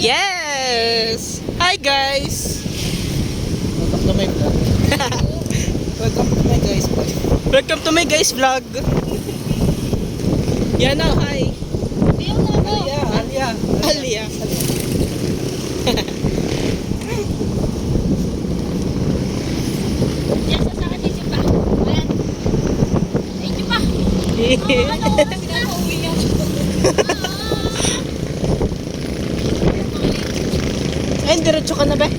Yes! Hi guys! Welcome to my vlog. Welcome to my guys vlog. Welcome to my guys vlog. Yan na, hi. Alia. Alia. Yan sa akin din pa. Ayan. Ay, di pa. Pinapauwi niya. Ay, diretso ka na ba?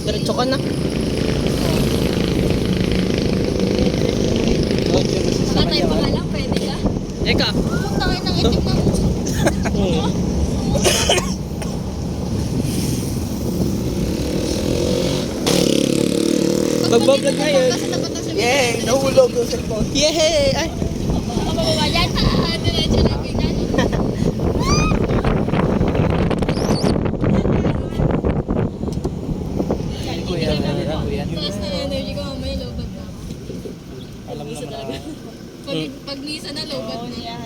Diretso ka na. Patay pa nga lang, pwede ka. Eka. Punta kayo ng itim na uso. Magbablog na yun. Kasi dapat na sabihin. Yay! Nahulog yung cellphone. Yay! Ay. Mababa yan. Diretso na bigyan. Kuya, kuya. Taas na energy ko, mamaya lobad na. Alam naman na. Pag misa na, lobad na.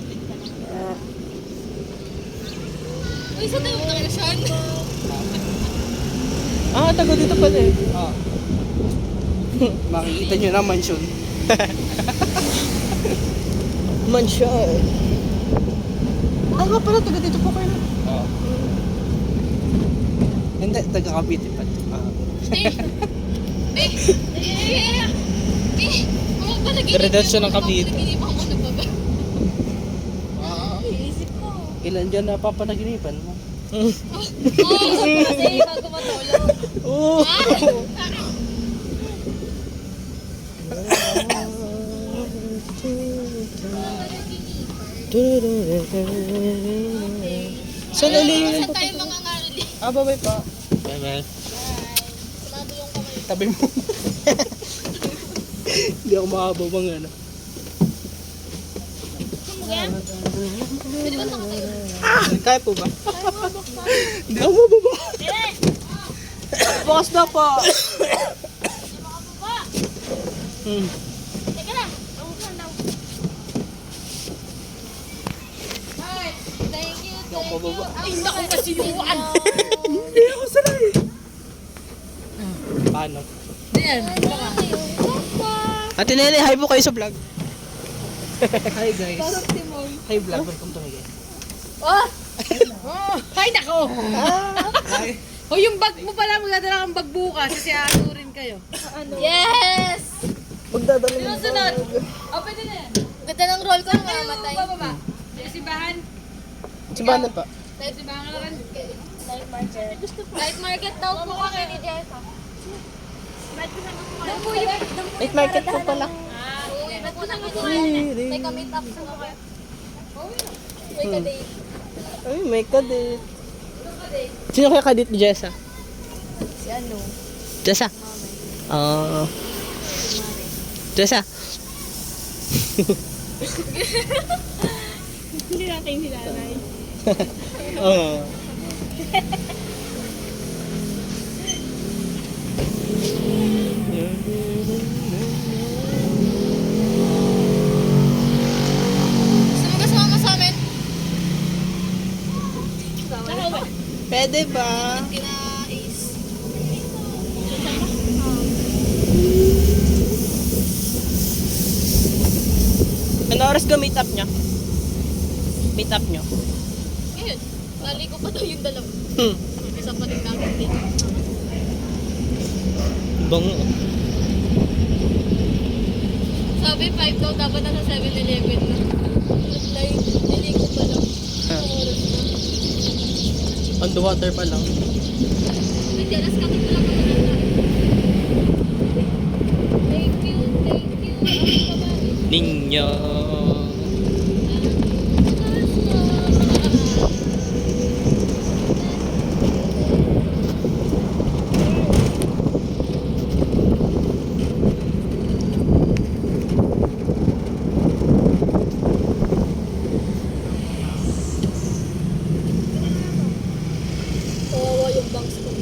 Uy, saan tayo tayo, Sean? Ah, tago dito pala eh. Ah. Makikita nyo na mansion. Mansion. Ah, nga pala, taga dito po kayo. Oo. Hindi, taga-Cavite pa. Diretso ng Cavite. Pinipang mo na baba. Iisip ko. Ilan dyan napapanaginipan mo? Oo, kasi bago matulog. Oh. Saan ulit yun? Saan tayo mga ngarili? Ah, babay pa. Bye-bye. Sarado yung kamay. Tabi mo. Hindi ako makababang ano. Saan mo yan? Pwede ba nakatayo? Kaya po ba? Hindi ako mababa. Dire! Bukas na po. Makababa! Teka lang. Tawag daw. Alright. Thank you, Hindi ako mababa. Ay, naku, kasiyuan! Hindi ako sanay. Paano? Ayan. Ate Nene, hi po kayo sa vlog. Hi guys. Timon. Hi vlog. Welcome to my guys. Oh! Ay, nako! Hi. O yung bag mo pala, magdadala kang bag bukas kasi aanurin kayo. Yes! Magdadala Sino ng sunod? O, pwede na yan. Ganda ng roll ko, namamatay. Bababa. Simbahan. Sibahan pa. Simbahan ka lang. Night market. Night market daw po kami ni Jessa. Doon po yung... Night market po pala. Uy, ba't po namin po may ka-meet up sa mga... May ka-date. Ay, may kadit. Sino kaya kadit ni Jessa? Si ano? Jessa? Jessa? Hindi natin sinanay. Oo. Gusto mo kasama sa amin? Pwede ba? Kina Ace. Ano oras ka meet up niya? Meet up niyo? Ngayon, lali ko pa daw yung dalawa. Hmm. Isa pa rin namin din. Bango. Sabi 5 daw, dapat nasa 7-Eleven na. Reply, nili ko pa lang. Ah. Ang oras na. On the water pa lang. May jealous ka kung wala ka mananda. Thank you, thank you. Ang babae. Ninyo. Kawawa yung bangs ko.